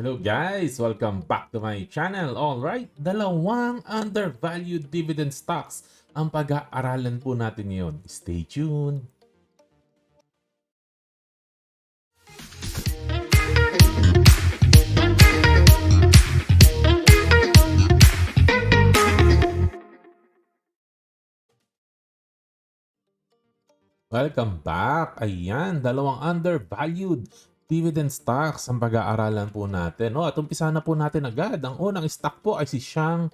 Hello guys! Welcome back to my channel. Alright, dalawang undervalued dividend stocks ang pag-aaralan po natin ngayon. Stay tuned! Welcome back! Ayan, dalawang undervalued dividend stocks ang pag-aaralan po natin. No? At umpisa na po natin agad. Ang unang stock po ay si Shang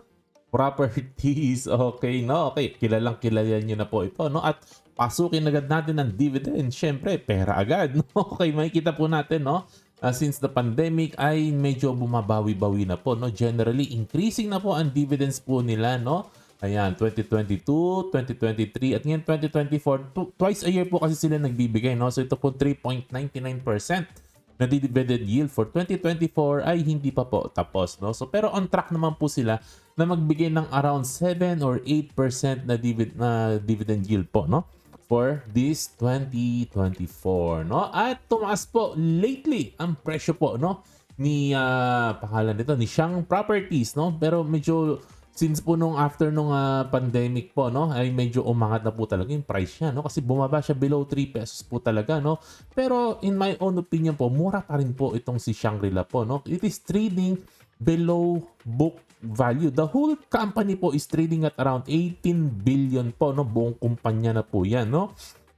Properties. Okay, no? Okay, kilalang kilala nyo na po ito. No? At pasukin agad natin ang dividend. Siyempre, pera agad. No? Okay, makikita po natin, no? Since the pandemic ay medyo bumabawi-bawi na po. No? Generally, increasing na po ang dividends po nila. No? Ayan, 2022, 2023, at ngayon 2024. Twice a year po kasi sila nagbibigay, no? So ito po 3.99% na dividend yield for 2024 ay hindi pa po tapos, no? So pero on track naman po sila na magbigay ng around 7 or 8% na dividend yield po, no? For this 2024, no? At tumaas po lately ang presyo po, no? Ni pangalan nito ni Shang Properties, no? Pero medyo since po nung after nung pandemic po, no, ay medyo umangat na po talaga yung price niya, no? Kasi bumaba siya below 3 pesos po talaga, no? Pero in my own opinion po, mura pa rin po itong si Shangri-La po, no? It is trading below book value. The whole company po is trading at around 18 billion po, no? Buong kumpanya na po yan, no?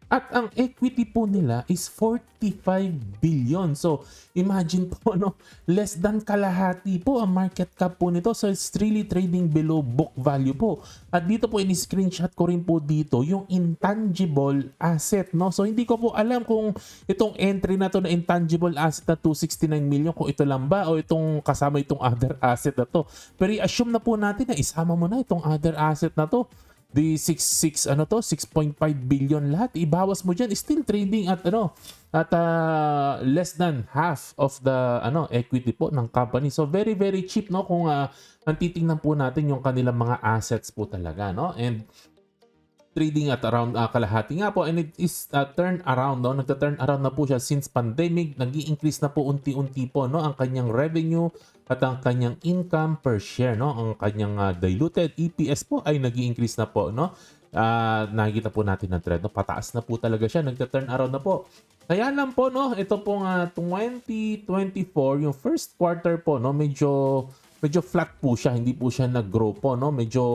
At ang equity po nila is 45 billion. So, imagine po, no, less than kalahati po ang market cap po nito. So, it's really trading below book value po. At dito po, in-screenshot ko rin po dito yung intangible asset, no? So, hindi ko po alam kung itong entry na to na intangible asset na 269 million, kung ito lang ba o itong kasama itong other asset na to. Pero i-assume na po natin na isama mo na itong other asset na to. The 6.5 billion lahat, ibawas mo diyan, still trading at less than half of the equity po ng company. So very very cheap, no, kung ang titingnan po natin yung kanilang mga assets po talaga, no? And trading at around kalahati nga po, and it is turn around, no? Nagta-turn around na po siya since pandemic. Nag-i-increase na po unti-unti po, no, ang kanyang revenue at ang kanyang income per share, no? Ang kanyang diluted EPS po ay nag-i-increase na po, no? Nakikita po natin ang trend, no? Pataas na po talaga siya, nagta-turn around na po. Kaya lang po, no, ito pong 2024, yung first quarter po, no, medyo flat po siya, hindi po siya nag-grow po, no? Medyo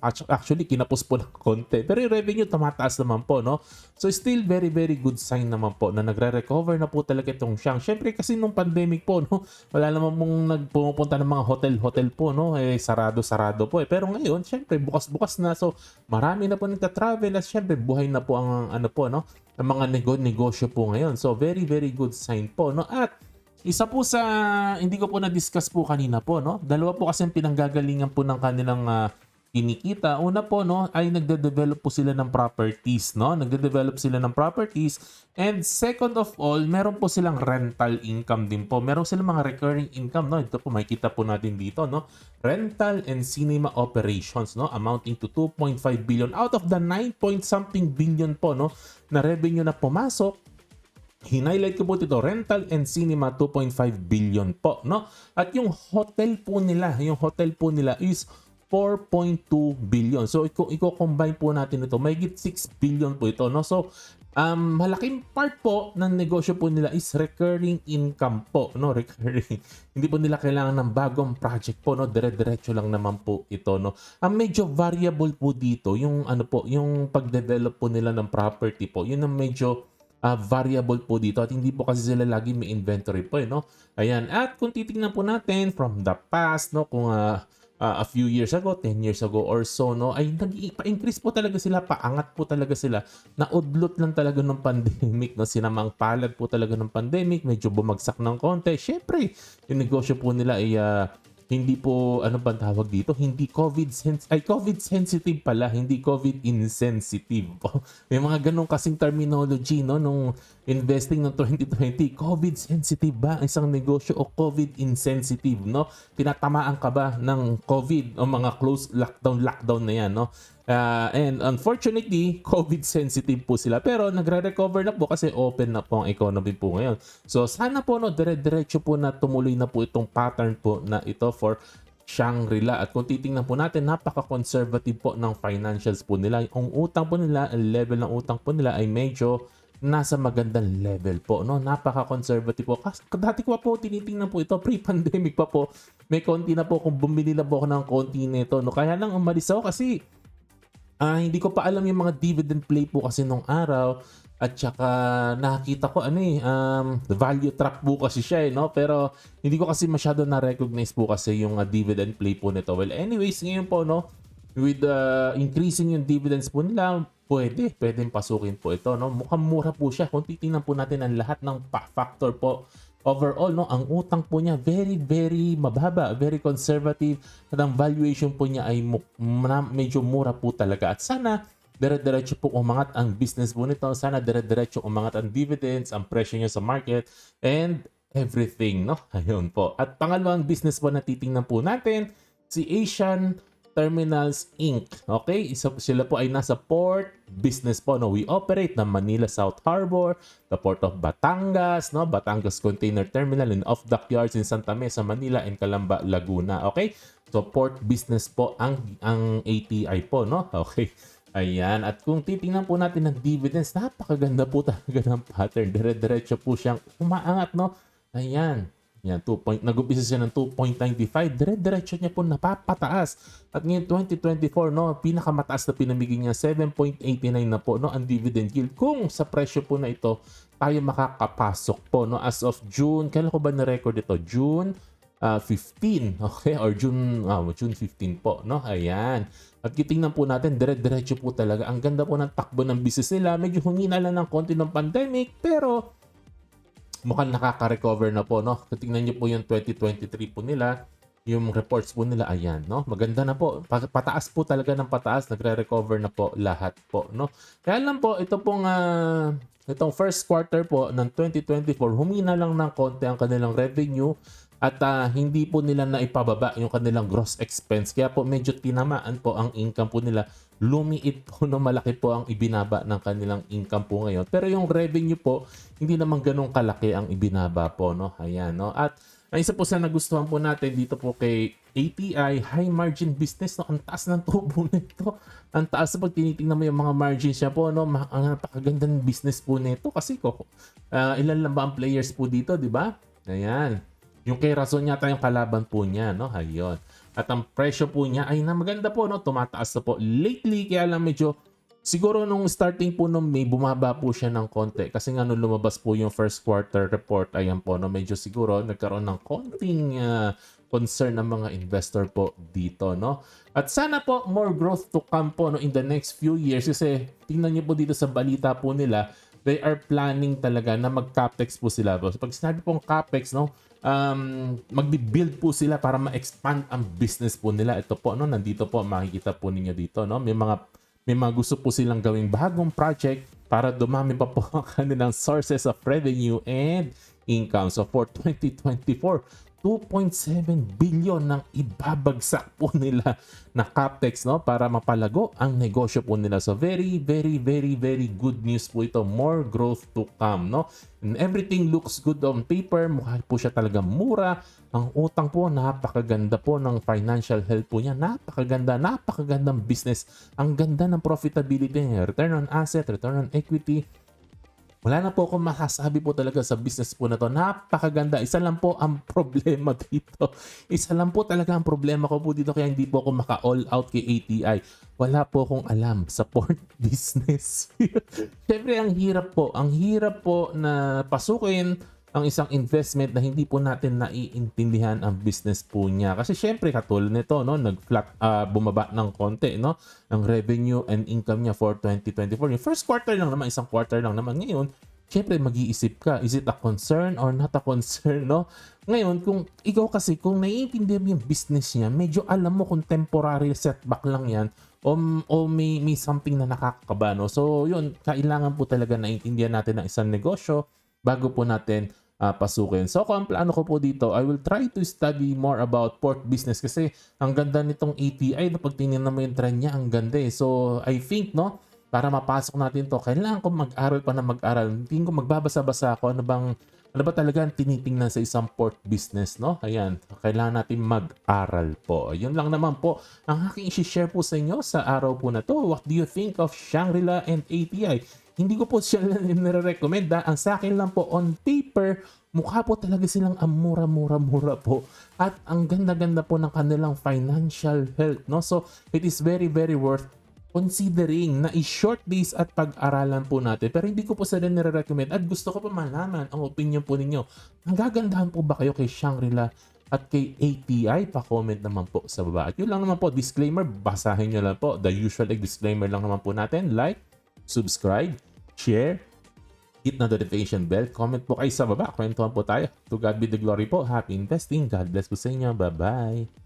actually kinapos po ng konti. Pero yung revenue tumataas naman po, no? So still very very good sign naman po na nagre-recover na po talaga itong Shang. Syempre kasi nung pandemic po, no, wala naman mong nagpupunta ng mga hotel po, no? Sarado po. Pero ngayon, syempre bukas-bukas na. So marami na po nagta-travel at syempre buhay na po ang no? Ang mga negosyo po ngayon. So very very good sign po, no? At isa po sa hindi ko po na-discuss po kanina po, no? Dalawa po kasi ang pinanggagalingan po ng kanilang kinikita. Una po, no, ay nagde-develop po sila ng properties, no? Nagde-develop sila ng properties. And second of all, meron po silang rental income din po. Meron silang mga recurring income, no? Ito po makikita po natin dito, no? Rental and cinema operations, no? Amounting to 2.5 billion out of the 9 point something billion po, no, na revenue na pumasok. Hinighlight ko po dito, rental and cinema 2.5 billion po, no? At yung hotel po nila is 4.2 billion. So i-combine po natin ito, may 6 billion po ito, no? So malaking part po ng negosyo po nila is recurring income po, no? Recurring. Hindi po nila kailangan ng bagong project po, no? Dire-diretso lang naman po ito, no? Ang medyo variable po dito, yung yung pag-develop po nila ng property po, yun ang medyo variable po dito, at hindi po kasi sila lagi may inventory po, no? Ayan, at kung titingnan po natin from the past, no, kung a few years ago, 10 years ago or so, no, ay nag-increase po talaga sila, paangat po talaga sila. Naudlot lang talaga ng pandemic, no, sinamang palad po talaga ng pandemic, medyo bumagsak ng konti. Syempre, yung negosyo po nila ay hindi po, ano ba tawag dito? Hindi COVID sensitive pala, hindi COVID insensitive. May mga ganun kasing terminology, no, nung investing ng 2020. COVID sensitive ba ang isang negosyo o COVID insensitive, no? Tinatamaan ka ba ng COVID o mga close lockdown na yan, no? And unfortunately, COVID sensitive po sila. Pero nagre-recover na po kasi open na po ang economy po ngayon. So sana po no, dire-diretso po na tumuloy na po itong pattern po na ito for Shangri-La. At kung titingnan po natin, napaka-conservative po ng financials po nila. Ang utang po nila, ang level ng utang po nila ay medyo nasa magandang level po, no? Napaka-conservative po. Kasi dati ko pa po tinitingnan po ito, pre-pandemic pa po. May konti na po kung bumili na po ako ng konti nito, no? Kaya lang umalis ako kasi hindi ko pa alam yung mga dividend play po kasi nung araw. At saka nakita ko value trap po kasi siya no? Pero hindi ko kasi masyado na-recognize po kasi yung dividend play po nito. Well, anyways, ngayon po no, with increasing yung dividends po nila, pwedeng pasukin po ito no. Mukhang mura po siya kung titingnan po natin ang lahat ng factor po. Overall no, ang utang po niya very very mababa, very conservative, at ang valuation po niya ay medyo mura po talaga. At sana dire-diretso po umangat ang business po nito. Sana dire-diretso umangat ang dividends, ang presyo niya sa market, and everything, no? Ayun po. At pangalawang business po na titingnan po natin, si Asian Terminals Inc. Okay? Sila po ay nasa port business po, no? We operate ng Manila South Harbor, the Port of Batangas, no? Batangas Container Terminal and off-dock yards in Santa Mesa, Manila, and Calamba, Laguna. Okay? So, port business po ang ATI po, no? Okay. Ayan. At kung titingnan po natin ng dividends, napakaganda po talaga ng pattern. Dire-diretso po siyang umaangat, no? Ayan. Yan, nag-umpisa siya ng 2.95. Dire-diretso niya po napapataas. At ngayon 2024, no, pinakamataas na pinamigay niya 7.89 na po, no, ang dividend yield. Kung sa presyo po na ito, tayo makakapasok po, no, as of June. Kailan ko ba na-record ito? June 15, okay? Or June 15 po, no? Ayan. At titingnan po natin, dire-diretso po talaga. Ang ganda po ng takbo ng business nila. Medyo humina lang ng konti ng pandemic, pero mukhang nakaka-recover na po, no? Tingnan niyo po yung 2023 po nila, yung reports po nila, ayan, no? Maganda na po. Pataas po talaga ng pataas, nagre-recover na po lahat po, no? Kaya lang po, itong first quarter po ng 2024, humina lang ng konti ang kanilang revenue at hindi po nila naipababa yung kanilang gross expense. Kaya po medyo tinamaan po ang income po nila. Lumiit po, no, malaki po ang ibinaba ng kanilang income po ngayon. Pero yung revenue po, hindi naman ganun kalaki ang ibinaba po, no? Ayan, no? At ang isa po sa nagustuhan po natin dito po kay ATI, high margin business, no? Ang taas ng tubo nito. Ang taas sa pag tinitingnan mo yung mga margins niya po, no? Ang napakagandang business po nito kasi ilan lang ba ang players po dito, di ba? Ayan. Yung kay Razon yata yung kalaban po niya, no? Ayun. At ang presyo po niya ay maganda po, no? Tumataas na po lately, kaya lang medyo siguro nung starting po nung May, bumaba po siya ng konti. Kasi nga nung lumabas po yung first quarter report, ayan po, no? Medyo siguro nagkaroon ng konting concern ng mga investor po dito, no? At sana po more growth to come po, no, in the next few years. Kasi tingnan niyo po dito sa balita po nila, they are planning talaga na mag-capex po sila. Pag sinabi pong capex, no, magbi-build po sila para ma-expand ang business po nila. Ito po, no, nandito po, makikita po ninyo dito, no, may mga gusto po silang gawing bagong project para dumami pa po ang kanilang sources of revenue and income. So for 2024, 2.7 billion ng ibabagsak po nila na capex, no, para mapalago ang negosyo po nila. So very very very very good news po ito. More growth to come, no? And everything looks good on paper. Mukha po siya talaga mura. Ang utang po, napakaganda po ng financial health po niya. Napakagandang business. Ang ganda ng profitability niya. Return on asset, return on equity. Wala na po akong masasabi po talaga sa business po na to. Napakaganda. Isa lang po ang problema dito. Isa lang po talaga ang problema ko po dito kaya hindi po ako maka-all out kay ATI. Wala po akong alam sa port business. Siyempre, ang hirap po. Ang hirap po na pasukin ang isang investment na hindi po natin naiintindihan ang business po niya. Kasi syempre katulad nito, no, bumaba ng konti, no, ang revenue and income niya for 2024. Yung first quarter lang naman, isang quarter lang naman. Ngayon, syempre mag-iisip ka, is it a concern or not a concern, no? Ngayon, kung ikaw kasi, kung naiintindihan mo yung business niya, medyo alam mo kung temporary setback lang yan o may something na nakakakaba, no? So, yun, kailangan po talaga naiintindihan natin ang isang negosyo bago po natin pasukin. So kung ang plano ko po dito, I will try to study more about port business kasi ang ganda nitong API na pag tinignan mo yung trend niya, ang ganda eh. So I think no, para mapasok natin to, kailangan ko mag-aral pa na mag-aral. Hindi ko magbabasa-basa ako ano ba talaga ang tinitingnan sa isang port business, no? Ayan, kailangan natin mag-aral po. Yun lang naman po ang aking i-share po sa inyo sa araw po na to. What do you think of Shangri-La and API? Hindi ko po siya nire-recommend. Ang sa akin lang po, on paper, mukha po talaga silang ang mura-mura-mura po. At ang ganda-ganda po ng kanilang financial health, no? So, it is very, very worth considering na i-short days at pag-aralan po natin. Pero hindi ko po sila nire-recommend at gusto ko pa malaman ang opinion po ninyo. Nagagandahan po ba kayo kay Shangri-La at kay API? Pa-comment naman po sa baba. At yun lang naman po, disclaimer, basahin nyo lang po. The usual disclaimer lang naman po natin. Like, subscribe, share, hit na notification bell, comment po kayo sa baba. Kwentuhan po tayo. To God be the glory po. Happy investing. God bless po sa inyo. Bye-bye.